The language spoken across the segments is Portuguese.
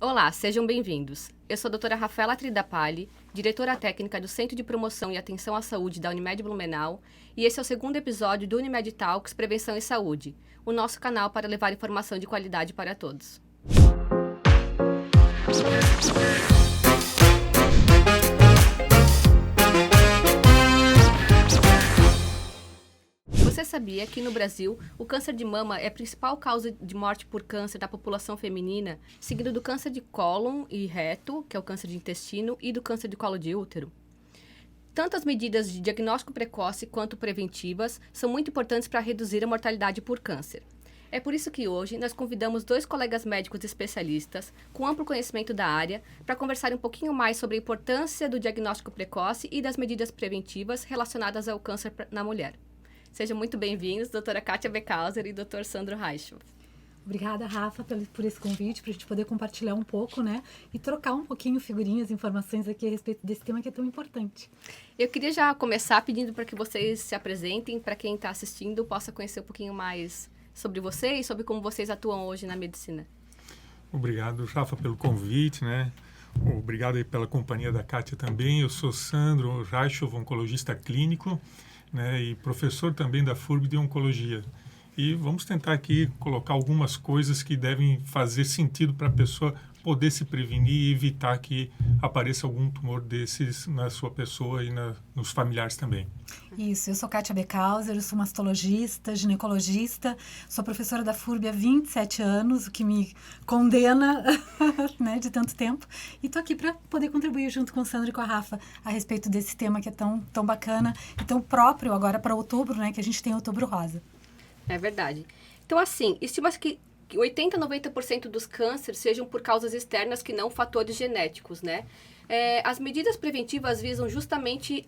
Olá, sejam bem-vindos. Eu sou a doutora Rafaela Tridapalli, diretora técnica do Centro de Promoção e Atenção à Saúde da Unimed Blumenau, e esse é o segundo episódio do Unimed Talks Prevenção e Saúde, o nosso canal para levar informação de qualidade para todos. Você sabia que no Brasil o câncer de mama é a principal causa de morte por câncer da população feminina, seguido do câncer de cólon e reto, que é o câncer de intestino, e do câncer de colo de útero? Tanto as medidas de diagnóstico precoce quanto preventivas são muito importantes para reduzir a mortalidade por câncer. É por isso que hoje nós convidamos 2 colegas médicos especialistas com amplo conhecimento da área para conversar um pouquinho mais sobre a importância do diagnóstico precoce e das medidas preventivas relacionadas ao câncer na mulher. Sejam muito bem-vindos, doutora Kátia Beckhauser e doutor Sandro Reichel. Obrigada, Rafa, por esse convite, para a gente poder compartilhar um pouco, né? E trocar um pouquinho figurinhas, informações aqui a respeito desse tema que é tão importante. Eu queria já começar pedindo para que vocês se apresentem, para quem está assistindo possa conhecer um pouquinho mais sobre vocês, sobre como vocês atuam hoje na medicina. Obrigado, Rafa, pelo convite, né? Obrigado aí pela companhia da Kátia também. Eu sou Sandro Reichel, oncologista clínico, né, e professor também da FURB de Oncologia. E vamos tentar aqui colocar algumas coisas que devem fazer sentido para a pessoa poder se prevenir e evitar que apareça algum tumor desses na sua pessoa e nos familiares também. Isso, eu sou Kátia Beckhauser, eu sou mastologista, ginecologista, sou professora da FURB há 27 anos, o que me condena né, de tanto tempo. E estou aqui para poder contribuir junto com o Sandro e com a Rafa a respeito desse tema que é tão bacana e tão próprio agora para outubro, né, que a gente tem Outubro Rosa. É verdade. Então, assim, estima-se que 80% a 90% dos cânceres sejam por causas externas que não fatores genéticos, né? As medidas preventivas visam justamente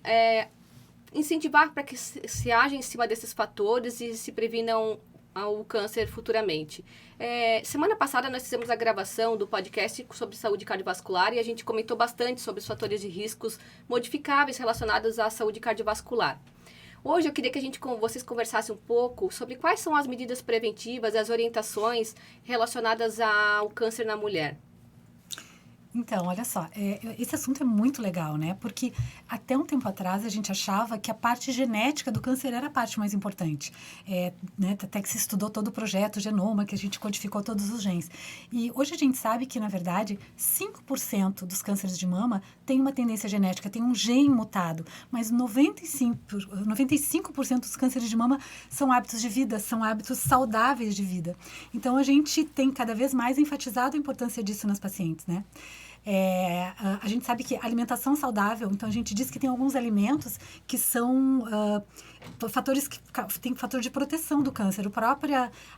incentivar para que se haja em cima desses fatores e se previnam o câncer futuramente. Semana passada nós fizemos a gravação do podcast sobre saúde cardiovascular e a gente comentou bastante sobre os fatores de riscos modificáveis relacionados à saúde cardiovascular. Hoje eu queria que vocês conversassem um pouco sobre quais são as medidas preventivas e as orientações relacionadas ao câncer na mulher. Então, olha só, esse assunto é muito legal, né? Porque até um tempo atrás a gente achava que a parte genética do câncer era a parte mais importante. Né? Até que se estudou todo o projeto Genoma, que a gente codificou todos os genes. E hoje a gente sabe que, na verdade, 5% dos cânceres de mama tem uma tendência genética, tem um gene mutado. Mas 95% dos cânceres de mama são hábitos de vida, são hábitos saudáveis de vida. Então, a gente tem cada vez mais enfatizado a importância disso nas pacientes, né? A gente sabe que alimentação saudável, então a gente diz que tem alguns alimentos que são fatores que tem fator de proteção do câncer.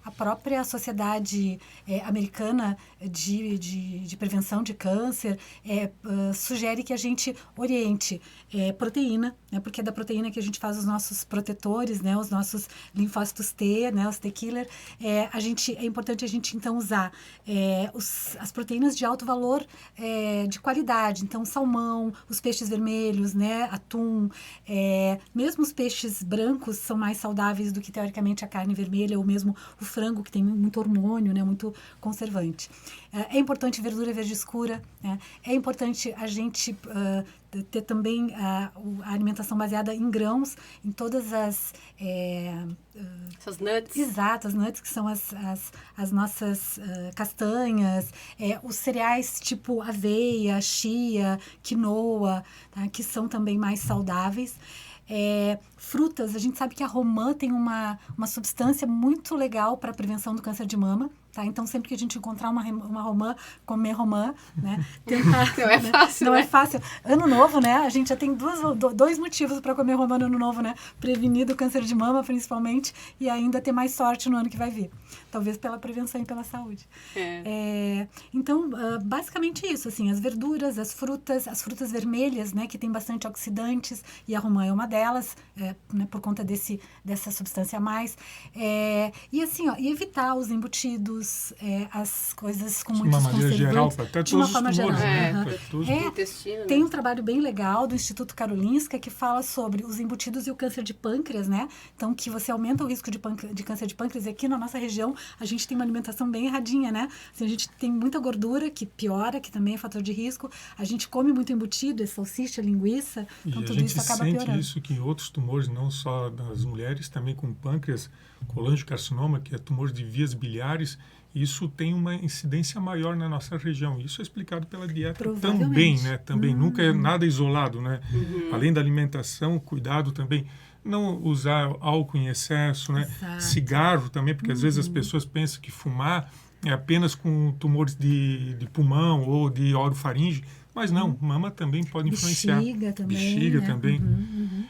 A própria Sociedade Americana de Prevenção de Câncer sugere que a gente oriente proteína, né, porque é da proteína que a gente faz os nossos protetores, né, os nossos linfócitos T, né, os T-killer. É importante a gente então usar as proteínas de alto valor de qualidade, então salmão, os peixes vermelhos, né, atum, mesmo os peixes brancos são mais saudáveis do que teoricamente a carne vermelha ou mesmo o frango, que tem muito hormônio, né, muito conservante. É importante verdura verde escura, né? É importante a gente ter também a alimentação baseada em grãos, em todas essas nuts. Exato, as nuts, que são as nossas castanhas, os cereais tipo aveia, chia, quinoa, tá? Que são também mais saudáveis. Frutas, a gente sabe que a romã tem uma substância muito legal para a prevenção do câncer de mama. Tá? Então, sempre que a gente encontrar uma romã, comer romã, né? Tentar, não é fácil, Não né? é fácil. Ano novo, né? A gente já tem 2 motivos para comer romã no ano novo, né? Prevenir do câncer de mama, principalmente, e ainda ter mais sorte no ano que vai vir. Talvez pela prevenção e pela saúde. Então, basicamente isso, assim, as verduras, as frutas vermelhas, né? Que tem bastante oxidantes, e a romã é uma delas, né, por conta dessa substância a mais. E assim, e evitar os embutidos, menos as coisas com De muitos uma maneira geral, conservantes. para até De uma todos os forma geral. tumores, né? Aham. Para todos. Intestino, Tem né? um trabalho bem legal do Instituto Karolinska que fala sobre os embutidos e o câncer de pâncreas, né? Então, que você aumenta o risco de câncer de pâncreas. E aqui na nossa região, a gente tem uma alimentação bem erradinha, né? Assim, a gente tem muita gordura, que piora, que também é fator de risco. A gente come muito embutido, salsicha, linguiça. Então, E a tudo gente isso acaba sente piorando. isso que em outros tumores, não só das mulheres, também com pâncreas, colangiocarcinoma, que é tumor de vias biliares, isso tem uma incidência maior na nossa região. Isso é explicado pela dieta Provavelmente. também, né? Também nunca é nada isolado, né? Além da alimentação, cuidado também. Não usar álcool em excesso, né? Exato. Cigarro também, porque às vezes as pessoas pensam que fumar é apenas com tumores de pulmão ou de orofaringe, mas não, mama também pode influenciar. Bexiga também. Bexiga né? também.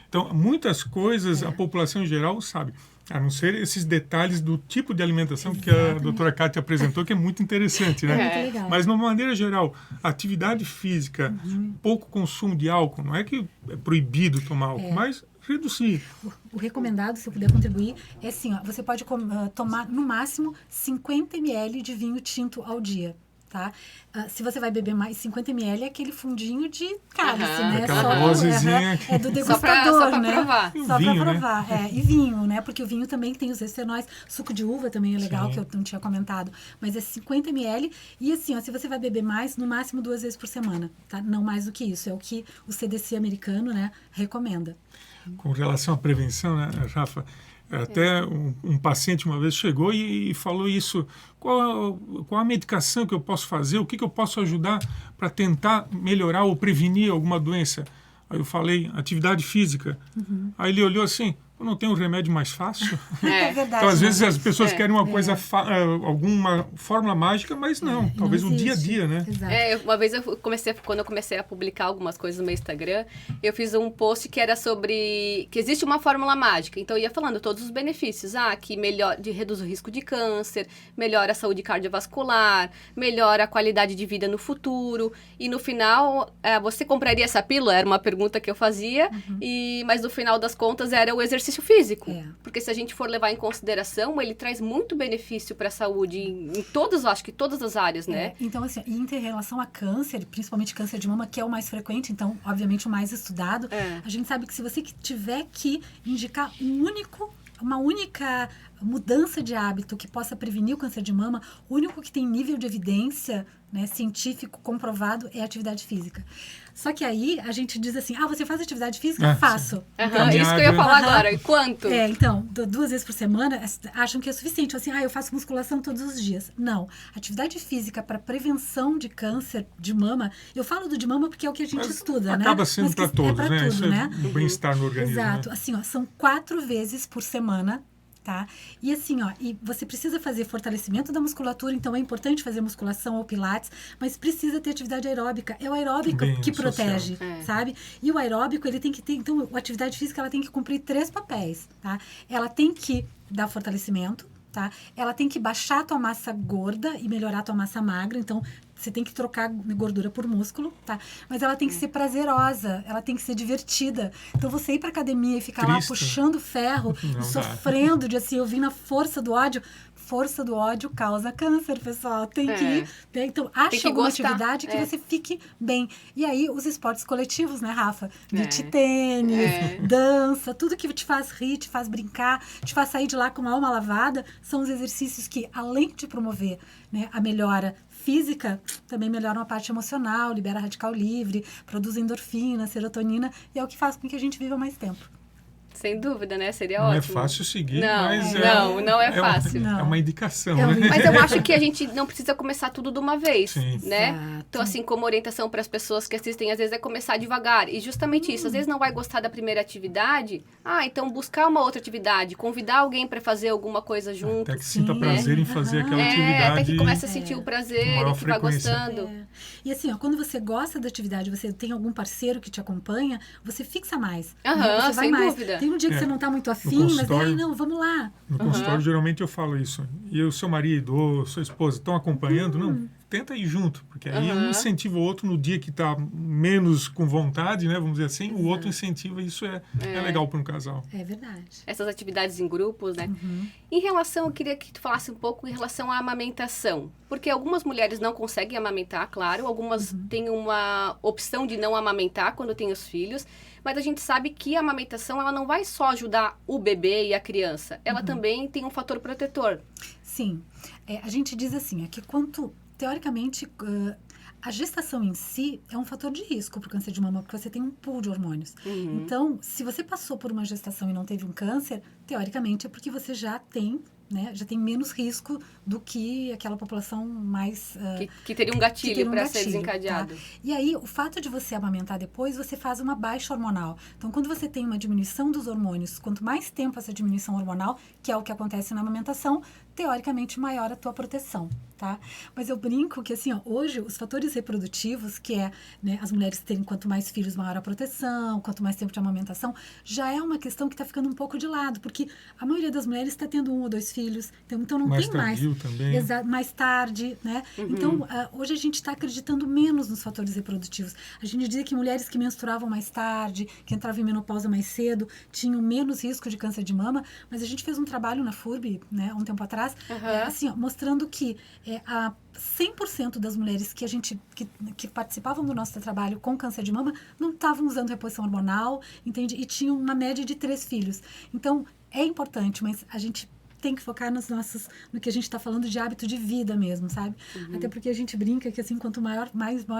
Então, muitas coisas a população em geral sabe, a não ser esses detalhes do tipo de alimentação que a Exatamente. doutora Kátia apresentou, que é muito interessante, É né? muito legal. Mas, de uma maneira geral, atividade física, pouco consumo de álcool, não é que é proibido tomar álcool, mas reduzir. O recomendado, se eu puder contribuir, é assim, ó, você pode tomar no máximo 50 ml de vinho tinto ao dia. Tá? Se você vai beber mais, 50 ml é aquele fundinho de cálice, né? Aquela Só- dosezinha. é do Só degustador, pra né? provar. E o Só vinho, pra né? provar. E vinho, né? Porque o vinho também tem os estanóis. Suco de uva também é legal, Sim. que eu não tinha comentado. Mas é 50 ml. E assim, ó, se você vai beber mais, no máximo 2 vezes por semana. Tá? Não mais do que isso. É o que o CDC americano, né, recomenda. Com relação à prevenção, né, Rafa? Até um paciente uma vez chegou e falou isso. Qual a medicação que eu posso fazer? O que eu posso ajudar para tentar melhorar ou prevenir alguma doença? Aí eu falei, atividade física. Aí ele olhou assim, não tem um remédio mais fácil? É verdade. Então, às né? vezes, as pessoas É. querem uma coisa, alguma fórmula mágica, mas não. Talvez Não o dia a existe. dia, né? Exato. Uma vez quando eu comecei a publicar algumas coisas no meu Instagram, eu fiz um post que era sobre que existe uma fórmula mágica. Então eu ia falando todos os benefícios, que reduz o risco de câncer, melhora a saúde cardiovascular, melhora a qualidade de vida no futuro. E no final, você compraria essa pílula? Era uma pergunta que eu fazia, mas no final das contas era o exercício físico. É. Porque se a gente for levar em consideração, ele traz muito benefício para a saúde em todas, acho que todas as áreas, né? Então, assim, e em relação a câncer, principalmente câncer de mama, que é o mais frequente, então, obviamente, o mais estudado, a gente sabe que se você tiver que indicar uma única mudança de hábito que possa prevenir o câncer de mama, o único que tem nível de evidência, né, científico comprovado é a atividade física. Só que aí a gente diz assim, você faz atividade física? Faço. Isso que eu ia falar agora. E quanto? Então, 2 vezes por semana, acham que é suficiente. Assim, eu faço musculação todos os dias. Não. Atividade física para prevenção de câncer de mama, eu falo do de mama porque é o que a gente estuda, né? Acaba sendo para todos, pra né? tudo, Isso né? é o bem-estar no organismo. Exato. Né? Assim, são 4 vezes por semana, tá? E assim, e você precisa fazer fortalecimento da musculatura, então é importante fazer musculação ou pilates, mas precisa ter atividade aeróbica. É o aeróbico Bem que protege, associado. sabe? E o aeróbico, ele tem que ter, então, a atividade física, ela tem que cumprir 3 papéis, tá? Ela tem que dar fortalecimento, tá? Ela tem que baixar a tua massa gorda e melhorar a tua massa magra, então você tem que trocar gordura por músculo, tá? Mas ela tem que ser prazerosa, ela tem que ser divertida. Então, você ir pra academia e ficar lá Triste. puxando ferro, Não dá. sofrendo de assim, eu vim na força do ódio. Força do ódio causa câncer, pessoal. Tem que ir. Então, ache que alguma gostar. atividade que você fique bem. E aí, os esportes coletivos, né, Rafa? Beach É. tênis, dança, tudo que te faz rir, te faz brincar, te faz sair de lá com a alma lavada, são os exercícios que, além de promover, né, a melhora física, também melhoram a parte emocional, libera radical livre, produz endorfina, serotonina, e é o que faz com que a gente viva mais tempo. Sem dúvida, né? Seria Não ótimo. é fácil seguir, Não, mas não é fácil. É uma indicação, É uma né? Mas eu acho que a gente não precisa começar tudo de uma vez, Sim. né? Exato. Então, assim, como orientação para as pessoas que assistem, às vezes é começar devagar. E justamente isso, às vezes não vai gostar da primeira atividade, então buscar uma outra atividade, convidar alguém para fazer alguma coisa junto. Até que sinta Sim, prazer em né? fazer Aham. aquela atividade. Até que comece a sentir o prazer com maior e que vai frequência. gostando. E assim, quando você gosta da atividade, você tem algum parceiro que te acompanha, você fixa mais. Aham, né? Você vai sem mais. dúvida. Tem um dia que É. você não tá muito afim, mas consultório- aí, não, vamos lá. No consultório, geralmente eu falo isso. E o seu marido ou sua esposa estão acompanhando? Não. tenta ir junto, porque aí um incentiva o outro no dia que está menos com vontade, né? Vamos dizer assim, o outro incentiva, isso é legal para um casal. É verdade. Essas atividades em grupos, né? Em relação, eu queria que tu falasse um pouco em relação à amamentação, porque algumas mulheres não conseguem amamentar, claro, algumas têm uma opção de não amamentar quando têm os filhos, mas a gente sabe que a amamentação, ela não vai só ajudar o bebê e a criança, ela também tem um fator protetor. Sim. A gente diz assim, que teoricamente, a gestação em si é um fator de risco para o câncer de mama, porque você tem um pool de hormônios. Então, se você passou por uma gestação e não teve um câncer, teoricamente é porque você já tem menos risco do que aquela população mais... que teria um gatilho para ser desencadeado. Tá? E aí, o fato de você amamentar depois, você faz uma baixa hormonal. Então, quando você tem uma diminuição dos hormônios, quanto mais tempo essa diminuição hormonal, que é o que acontece na amamentação, teoricamente maior a tua proteção, tá? Mas eu brinco que, assim, hoje, os fatores reprodutivos, que é, né, as mulheres terem quanto mais filhos, maior a proteção, quanto mais tempo de amamentação, já é uma questão que está ficando um pouco de lado, porque a maioria das mulheres está tendo 1 ou 2 filhos, então não mais tem mais. Também. Mais tarde, né? Então, hoje a gente está acreditando menos nos fatores reprodutivos. A gente dizia que mulheres que menstruavam mais tarde, que entravam em menopausa mais cedo, tinham menos risco de câncer de mama, mas a gente fez um trabalho na FURB, né, um tempo atrás, assim, mostrando que a 100% das mulheres que participavam do nosso trabalho com câncer de mama não estavam usando reposição hormonal, entende? E tinham uma média de 3 filhos. Então, é importante, mas a gente tem que focar no que a gente está falando de hábito de vida mesmo, sabe? Até porque a gente brinca que, assim, quanto maior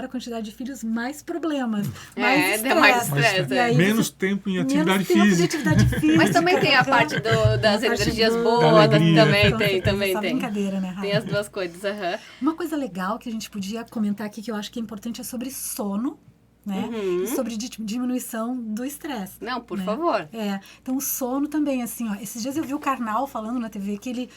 a quantidade de filhos, mais problemas, mais estresse. Menos tempo em atividade física. Mas também tem a parte das energias boas, também tem. Brincadeira, né, Raia? Tem as duas coisas, Uma coisa legal que a gente podia comentar aqui, que eu acho que é importante, é sobre sono, né? E sobre diminuição do estresse. Não, por favor. Então o sono também, assim, esses dias eu vi o Karnal falando na TV que ele,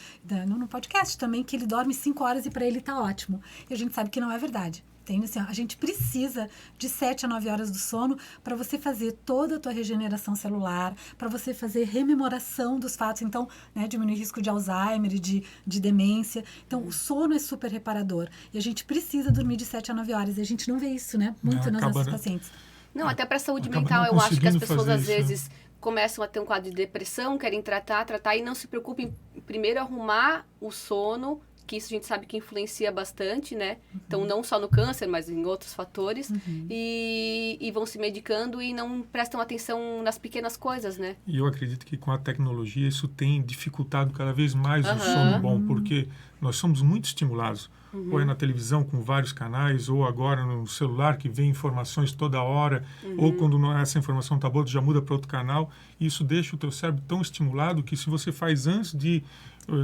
no podcast também, que ele dorme 5 horas e para ele tá ótimo. E a gente sabe que não é verdade. Assim, a gente precisa de 7 a 9 horas do sono para você fazer toda a tua regeneração celular, para você fazer rememoração dos fatos, então, né, diminuir risco de Alzheimer e de demência. Então, o sono é super reparador. E a gente precisa dormir de 7 a 9 horas. E a gente não vê isso, né? Muito nas nossas pacientes. Não, até para a saúde mental, eu acho que as pessoas, às vezes, começam a ter um quadro de depressão, querem tratar e não se preocupem em primeiro arrumar o sono, que isso a gente sabe que influencia bastante, né? Então, não só no câncer, mas em outros fatores. E vão se medicando e não prestam atenção nas pequenas coisas, né? E eu acredito que com a tecnologia isso tem dificultado cada vez mais o sono bom, porque nós somos muito estimulados. Ou é na televisão com vários canais, ou agora no celular que vem informações toda hora, ou quando essa informação está boa, tu já muda para outro canal. E isso deixa o teu cérebro tão estimulado que se você faz antes de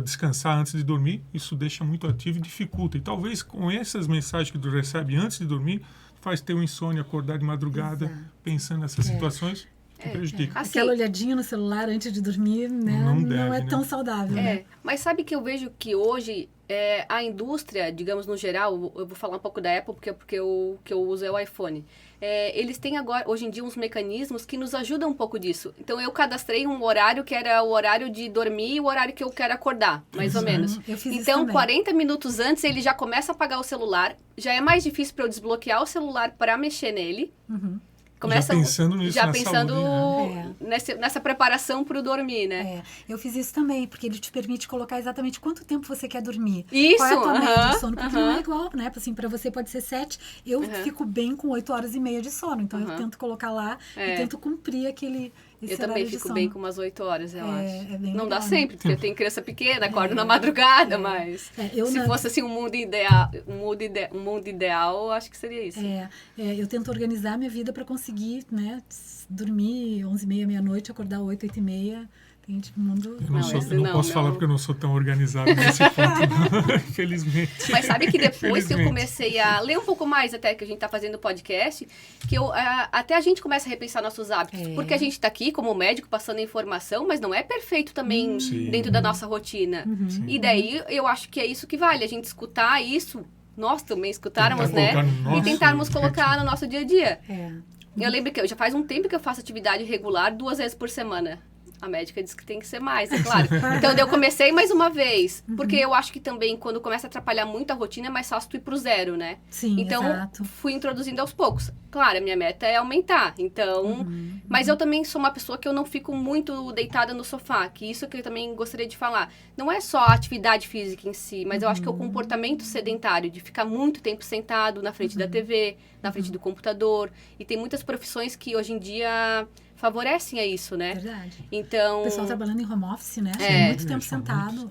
descansar, antes de dormir, isso deixa muito ativo e dificulta. E talvez com essas mensagens que tu recebe antes de dormir, faz ter um insônia, acordar de madrugada, pensando nessas situações. Prejudica. Assim, aquela olhadinha no celular antes de dormir, né, não é tão saudável. Né? Mas sabe que eu vejo que hoje a indústria, digamos no geral, eu vou falar um pouco da Apple porque o que eu uso é o iPhone. Eles têm agora, hoje em dia, uns mecanismos que nos ajudam um pouco disso. Então, eu cadastrei um horário que era o horário de dormir e o horário que eu quero acordar, mais ou menos. Eu fiz então, isso 40 minutos antes, ele já começa a apagar o celular. Já é mais difícil para eu desbloquear o celular para mexer nele. Já pensando nisso, já pensando nessa preparação para o dormir, né? Eu fiz isso também, porque ele te permite colocar exatamente quanto tempo você quer dormir. Isso! Qual é a tua média de sono? Porque não é igual, né? Assim, para você pode ser 7, eu fico bem com 8 horas e meia de sono. Então, eu tento colocar lá e tento cumprir esse eu também fico bem com umas 8 horas, eu acho. É bem não legal, dá sempre, porque eu tenho criança pequena, acordo na madrugada, mas se fosse assim um mundo ideal, eu acho que seria isso. Eu tento organizar minha vida para conseguir, né, dormir 11h30, meia-noite, acordar 8, 8h30. Tem tipo mundo... Eu não posso falar porque eu não sou tão organizado nesse ponto, infelizmente. Mas sabe que depois que eu comecei a ler um pouco mais, até que a gente está fazendo podcast, que até a gente começa a repensar nossos hábitos. Porque a gente está aqui como médico passando informação, mas não é perfeito também dentro da nossa rotina. E daí eu acho que é isso que vale, a gente escutar isso, nós também escutarmos, né? E tentarmos colocar no nosso dia a dia. Eu lembro que já faz um tempo que eu faço atividade regular 2 vezes por semana. a médica disse que tem que ser mais, é claro. Então, eu comecei mais uma vez. Porque eu acho que também, quando começa a atrapalhar muito a rotina, é mais fácil tu ir pro zero, né? Sim, então, exato. fui introduzindo aos poucos. Claro, a minha meta é aumentar. Então, mas eu também sou uma pessoa que eu não fico muito deitada no sofá. Que isso que eu também gostaria de falar. Não é só a atividade física em si, mas eu acho que é o comportamento sedentário, de ficar muito tempo sentado na frente da TV, na frente do computador. E tem muitas profissões que hoje em dia favorecem a isso, né? Verdade. Então... O pessoal trabalhando em home office, né? Muito tempo sentado.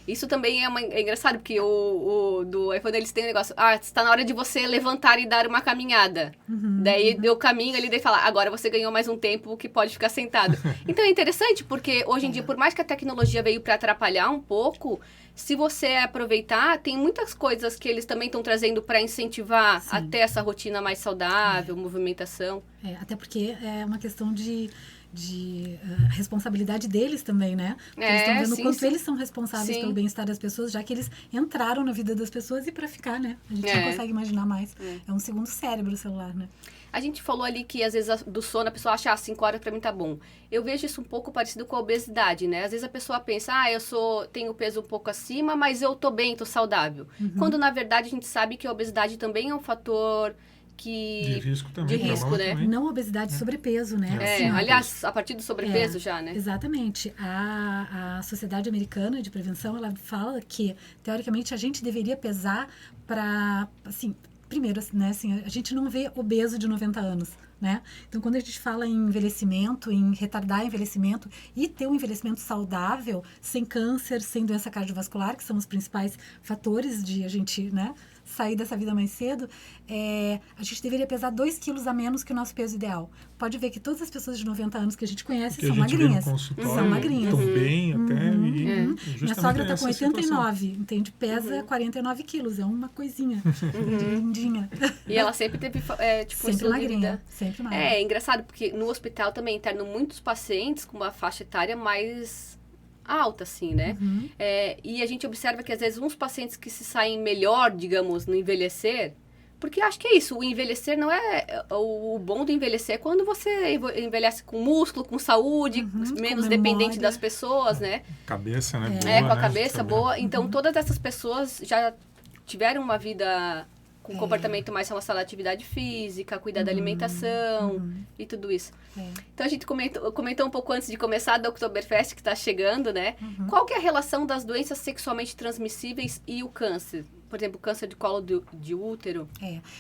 Isso também é engraçado, porque o do iPhone, eles têm um negócio, está na hora de você levantar e dar uma caminhada. Daí eu caminho ali, daí fala, agora você ganhou mais um tempo que pode ficar sentado. Então é interessante, porque hoje em dia, por mais que a tecnologia veio para atrapalhar um pouco, se você aproveitar, tem muitas coisas que eles também estão trazendo para incentivar até essa rotina mais saudável, movimentação. Até porque é uma questão de responsabilidade deles também, né? Porque eles estão vendo o quanto eles são responsáveis pelo bem-estar das pessoas, já que eles entraram na vida das pessoas e para ficar, né? A gente não consegue imaginar mais. É um segundo cérebro o celular, né? A gente falou ali que, às vezes, do sono, a pessoa acha, 5 horas pra mim tá bom. Eu vejo isso um pouco parecido com a obesidade, né? Às vezes a pessoa pensa, tenho peso um pouco acima, mas eu tô bem, tô saudável. Quando, na verdade, a gente sabe que a obesidade também é um fator de risco também. De risco, né? Também. Não obesidade, sobrepeso, né? Assim, aliás, a partir do sobrepeso já, né? Exatamente. A Sociedade Americana de Prevenção, ela fala que, teoricamente, a gente deveria pesar para, assim... Primeiro, né, assim, a gente não vê obeso de 90 anos, né? Então, quando a gente fala em envelhecimento, em retardar envelhecimento e ter um envelhecimento saudável, sem câncer, sem doença cardiovascular, que são os principais fatores de a gente, né, sair dessa vida mais cedo, a gente deveria pesar 2 quilos a menos que o nosso peso ideal. Pode ver que todas as pessoas de 90 anos que a gente conhece são magrinhas. São magrinhas. Estão bem até. Minha sogra está com 89, entende? Pesa 49 quilos, é uma coisinha lindinha. E ela sempre teve, sempre magrinha, sempre magrinha. É engraçado, porque no hospital também internam muitos pacientes com uma faixa etária mais alta, assim, né? E a gente observa que, às vezes, uns pacientes que se saem melhor, digamos, no envelhecer, porque acho que é isso, o envelhecer não é... O bom do envelhecer é quando você envelhece com músculo, com saúde, menos dependente das pessoas, né? Cabeça, né? Boa, com a cabeça boa. Então, todas essas pessoas já tiveram uma vida com comportamento mais relacionado à atividade física, cuidar da alimentação e tudo isso. Então, a gente comentou um pouco antes de começar a Oktoberfest, que está chegando, né? Qual que é a relação das doenças sexualmente transmissíveis e o câncer? Por exemplo, o câncer de colo de útero.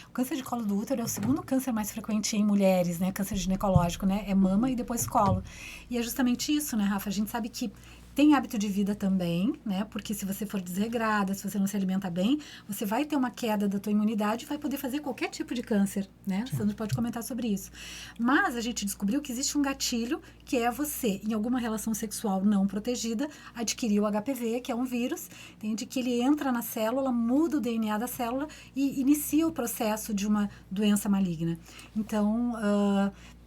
O câncer de colo do útero é o segundo câncer mais frequente em mulheres, né? Câncer ginecológico, né? É mama e depois colo. E é justamente isso, né, Rafa? A gente sabe que tem hábito de vida também, né? Porque se você for desregrada, se você não se alimenta bem, você vai ter uma queda da tua imunidade e vai poder fazer qualquer tipo de câncer, né? Sim. Sandro pode comentar sobre isso. Mas a gente descobriu que existe um gatilho, que é você, em alguma relação sexual não protegida, adquirir o HPV, que é um vírus, entende? Que ele entra na célula, muda o DNA da célula e inicia o processo de uma doença maligna. Então,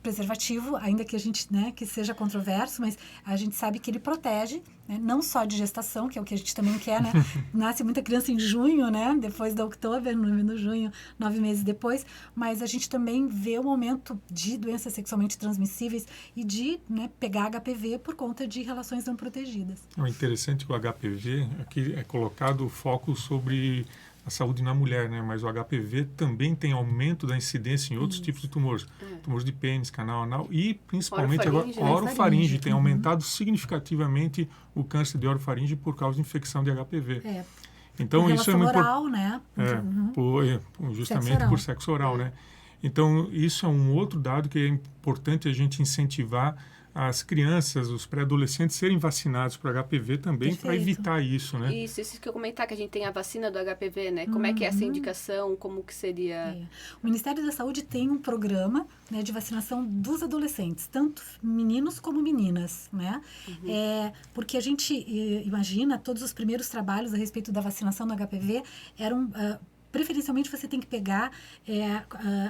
preservativo, ainda que a gente, né, que seja controverso, mas a gente sabe que ele protege, né, não só de gestação, que é o que a gente também quer, né? Nasce muita criança em junho, né? Depois da outubro, no junho, 9 meses depois, mas a gente também vê um aumento de doenças sexualmente transmissíveis e de, né, pegar HPV por conta de relações não protegidas. É interessante que o HPV, aqui é colocado o foco sobre a saúde na mulher, né? Mas o HPV também tem aumento da incidência em outros tipos de tumores. Tumores de pênis, canal anal e principalmente agora orofaringe. Tem aumentado significativamente o câncer de orofaringe por causa de infecção de HPV. Então, isso é muito oral, né? Justamente sexo por sexo oral, né? Então, isso é um outro dado que é importante a gente incentivar as crianças, os pré-adolescentes serem vacinados para HPV também, para evitar isso, né? Isso que eu comentar, que a gente tem a vacina do HPV, né? Como é que é essa indicação, como que seria... O Ministério da Saúde tem um programa, né, de vacinação dos adolescentes, tanto meninos como meninas, né? Porque a gente imagina, todos os primeiros trabalhos a respeito da vacinação do HPV eram... preferencialmente você tem que pegar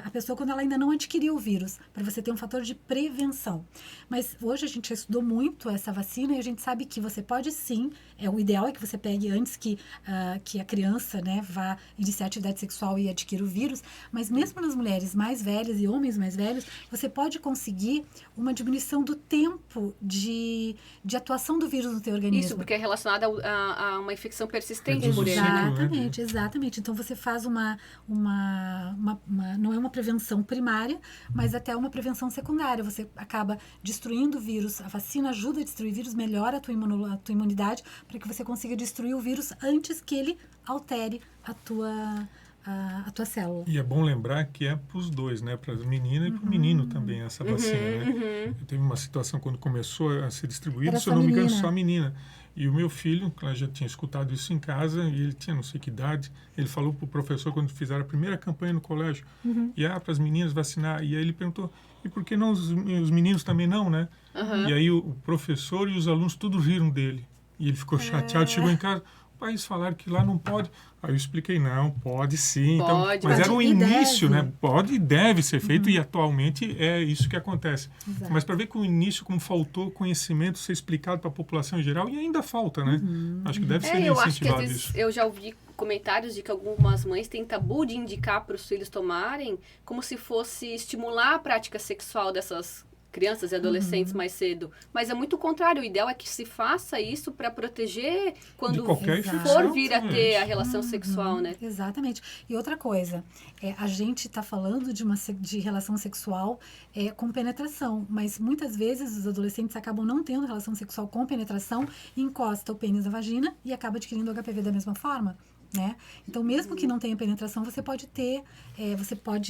a pessoa quando ela ainda não adquiriu o vírus, para você ter um fator de prevenção. Mas hoje a gente já estudou muito essa vacina e a gente sabe que você pode sim, o ideal é que você pegue antes que a criança, né, vá iniciar atividade sexual e adquira o vírus, mas mesmo nas mulheres mais velhas e homens mais velhos, você pode conseguir uma diminuição do tempo de atuação do vírus no teu organismo. Isso, porque é relacionado a uma infecção persistente Reduz por o ele. ciclo. Exatamente. Então, você faz não é uma prevenção primária, mas até uma prevenção secundária. Você acaba destruindo o vírus, a vacina ajuda a destruir o vírus, melhora a tua imunidade, para que você consiga destruir o vírus antes que ele altere a tua célula. E é bom lembrar que é para os dois, né? Para as meninas e para o menino também, essa vacina, né? Eu teve uma situação quando começou a ser distribuída, se eu não me engano, só a menina. E o meu filho, que já tinha escutado isso em casa, e ele tinha não sei que idade, ele falou para o professor quando fizeram a primeira campanha no colégio, para as meninas vacinar. E aí ele perguntou, e por que não os meninos também não, né? E aí o professor e os alunos tudo riram dele. E ele ficou chateado, chegou em casa, pais falaram que lá não pode. Aí eu expliquei, não, pode sim. Pode, então, mas era o início, deve. né? Pode e deve ser feito, e atualmente é isso que acontece. Exato. Mas para ver que o início, como faltou conhecimento ser explicado para a população em geral, e ainda falta, né? Acho que deve ser eu acho que às incentivado vezes isso. eu já ouvi comentários de que algumas mães têm tabu de indicar para os filhos tomarem, como se fosse estimular a prática sexual dessas crianças e adolescentes mais cedo. Mas é muito o contrário. O ideal é que se faça isso para proteger quando qualquer for infecção, vir a ter a relação sexual, né? Exatamente. E outra coisa, a gente está falando de relação sexual com penetração, mas muitas vezes os adolescentes acabam não tendo relação sexual com penetração, encosta o pênis na vagina e acaba adquirindo o HPV da mesma forma. Né? Então, mesmo que não tenha penetração, você pode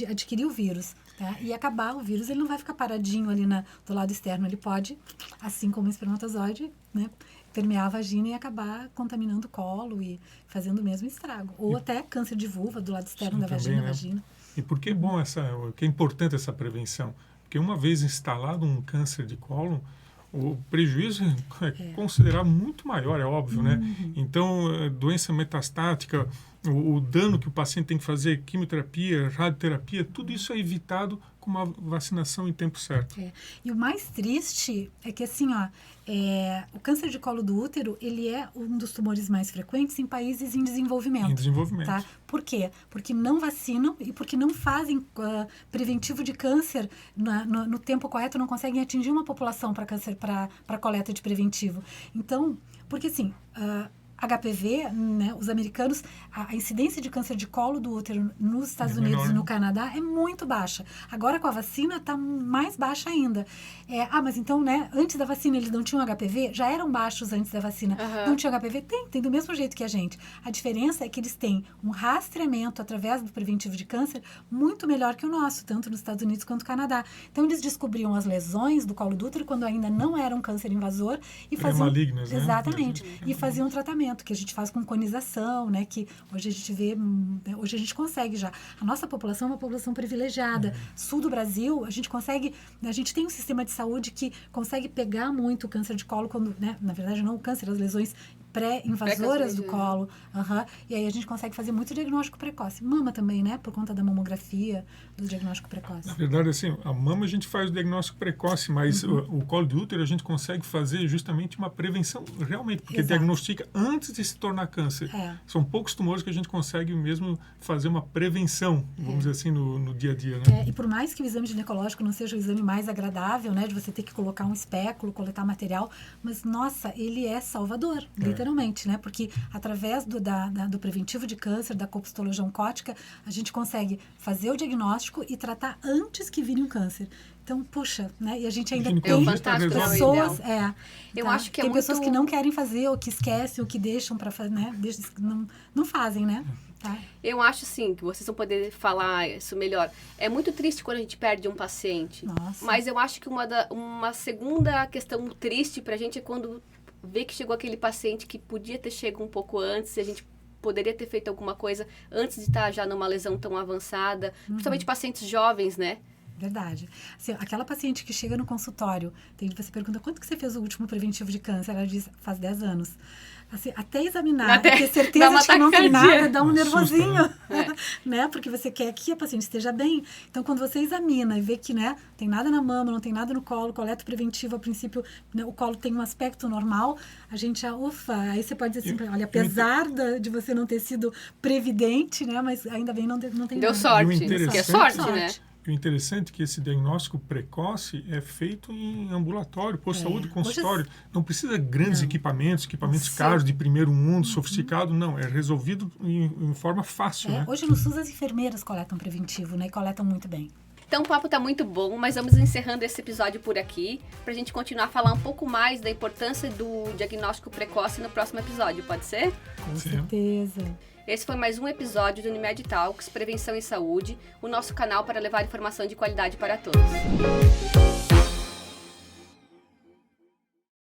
adquirir o vírus, tá? E acabar o vírus, ele não vai ficar paradinho ali do lado externo, ele pode, assim como o espermatozoide, né, permear a vagina e acabar contaminando o colo e fazendo o mesmo estrago. Ou até câncer de vulva do lado externo da também, vagina. E por que é bom que é importante essa prevenção? Porque uma vez instalado um câncer de cólon, o prejuízo é considerado muito maior, é óbvio, né? Então, doença metastática, o dano que o paciente tem que fazer, quimioterapia, radioterapia, tudo isso é evitado com uma vacinação em tempo certo. E o mais triste é que, assim, o câncer de colo do útero, ele é um dos tumores mais frequentes em países em desenvolvimento. Em desenvolvimento. Tá? Por quê? Porque não vacinam e porque não fazem preventivo de câncer no tempo correto, não conseguem atingir uma população para câncer, para coleta de preventivo. Então, porque assim, HPV, né, os americanos, a incidência de câncer de colo do útero nos Estados Unidos menor, e no Canadá é muito baixa. Agora, com a vacina, está mais baixa ainda. Mas então, né, antes da vacina eles não tinham HPV? Já eram baixos antes da vacina. Não tinham HPV? Tem do mesmo jeito que a gente. A diferença é que eles têm um rastreamento através do preventivo de câncer muito melhor que o nosso, tanto nos Estados Unidos quanto no Canadá. Então, eles descobriam as lesões do colo do útero quando ainda não era um câncer invasor e faziam... malignas, né? Exatamente. E faziam um tratamento que a gente faz com conização, né? Que hoje a gente vê, hoje a gente consegue já. A nossa população é uma população privilegiada. Sul do Brasil, a gente tem um sistema de saúde que consegue pegar muito o câncer de colo quando, né? Na verdade, não o câncer, as lesões pré-invasoras do colo. E aí a gente consegue fazer muito diagnóstico precoce. Mama também, né? Por conta da mamografia, do diagnóstico precoce. Na verdade, assim, a mama a gente faz o diagnóstico precoce, mas o colo de útero a gente consegue fazer justamente uma prevenção realmente, porque diagnostica antes de se tornar câncer. São poucos tumores que a gente consegue mesmo fazer uma prevenção, vamos dizer assim, no dia a dia, né? E por mais que o exame ginecológico não seja o exame mais agradável, né? De você ter que colocar um espéculo, coletar material, mas, nossa, ele é salvador, literalmente, né? Porque através do preventivo de câncer, da copistologia oncótica, a gente consegue fazer o diagnóstico e tratar antes que vire um câncer. Então, puxa, né? E a gente ainda tem pessoas... Eu acho que tem pessoas que não querem fazer, ou que esquecem, ou que deixam para fazer, né? Não fazem, né? Tá. Eu acho, sim, que vocês vão poder falar isso melhor. É muito triste quando a gente perde um paciente. Nossa. Mas eu acho que uma segunda questão triste pra gente é quando vê que chegou aquele paciente que podia ter chegado um pouco antes, e a gente poderia ter feito alguma coisa antes de estar já numa lesão tão avançada. Principalmente pacientes jovens, né? Verdade. Assim, aquela paciente que chega no consultório, você pergunta, quanto que você fez o último preventivo de câncer? Ela diz, faz 10 anos. Assim, até examinar, Até ter certeza de que não tem nada, dá um nervosinho, Assusta, né? Porque você quer que a paciente esteja bem. Então, quando você examina e vê que, né, tem nada na mama, não tem nada no colo, coleta preventiva, a princípio, né, o colo tem um aspecto normal, a gente já, ufa, aí você pode dizer assim, olha, apesar de você não ter sido previdente, né, mas ainda bem não tem Deu nada. sorte, que é sorte, né? E o interessante é que esse diagnóstico precoce é feito em ambulatório, posto de saúde, consultório. Não precisa de grandes equipamentos caros de primeiro mundo, sofisticado, não. É resolvido em forma fácil, né? Hoje no SUS as enfermeiras coletam preventivo, né? E coletam muito bem. Então o papo tá muito bom, mas vamos encerrando esse episódio por aqui, pra gente continuar a falar um pouco mais da importância do diagnóstico precoce no próximo episódio, pode ser? Com certeza. Esse foi mais um episódio do Unimed Talks, Prevenção em Saúde, o nosso canal para levar informação de qualidade para todos.